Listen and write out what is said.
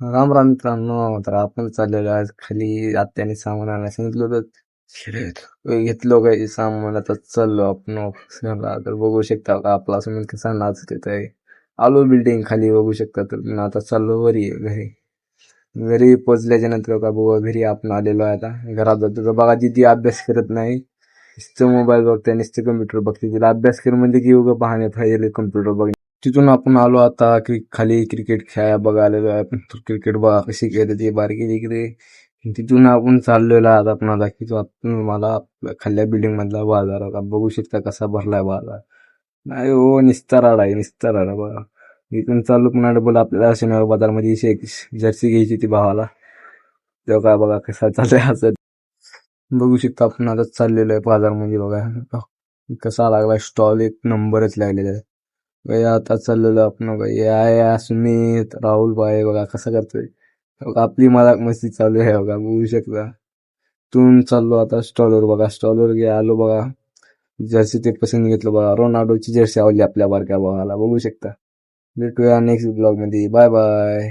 राम राम मित्रांनो, तर आपण चाललेलो आज खाली. आत्याने सामान आणायला सांगितलं होतं. घेतलो काही सामान, आता चाललो आपण ऑफिसला. तर बघू शकता का आपला सुनील कसा नाचत येत आहे. आलो बिल्डिंग खाली, बघू शकता. तर आता चाललो घरी. घरी पोचल्याच्या नंतर का बघू, घरी आपण आलेलो आहे. आता घरात जातो तर बघा, दिदी अभ्यास करत नाही, नुसतं मोबाईल बघते, नुसतं कम्प्युटर बघते. तिला अभ्यास कर म्हणजे की उगा पाहणे पाहिजे कम्प्युटर बघ. तिथून आपण आलो आता खाली क्रिकेट खेळायला बघा आलेलो आहे आपण. क्रिकेट बघा कशी खेळते ती बारकी तिकडे. तिथून आपण चाललेलो आहे आता. आपण दाखवतो आपण मला खाल्ल्या बिल्डिंग मधला बाजार आता बघू शकता कसा भरलाय बाजार. नाही हो, निस्ताराड आहे, निस्ताराड बघा. इथून चालू पुन्हा डबल आपल्याला शनिवार बाजारमध्ये जर्सी घ्यायची ती भावाला. तेव्हा काय बघा कसा चाललाय असं. बघू शकता आपण आता चाललेलो आहे बाजार म्हणजे बघा कसा लागला स्टॉल, एक नंबरच लागलेला आहे. आता चाललेलो आपण बघा, या सुमित राहुल भाई बघा कसा करतोय बघा. आपली मजाक मस्ती चालू आहे बघा, बघू शकता. तून चाललो आता स्टॉलवर बघा. स्टॉलवर गे आलो बघा. जर्सी ते पसंत घेतलं बघा. रोनाल्डोची जर्सी आवडली आपल्या बारक्या भावाला, बघू शकता. भेटूया नेक्स्ट ब्लॉग मध्ये. Bye bye.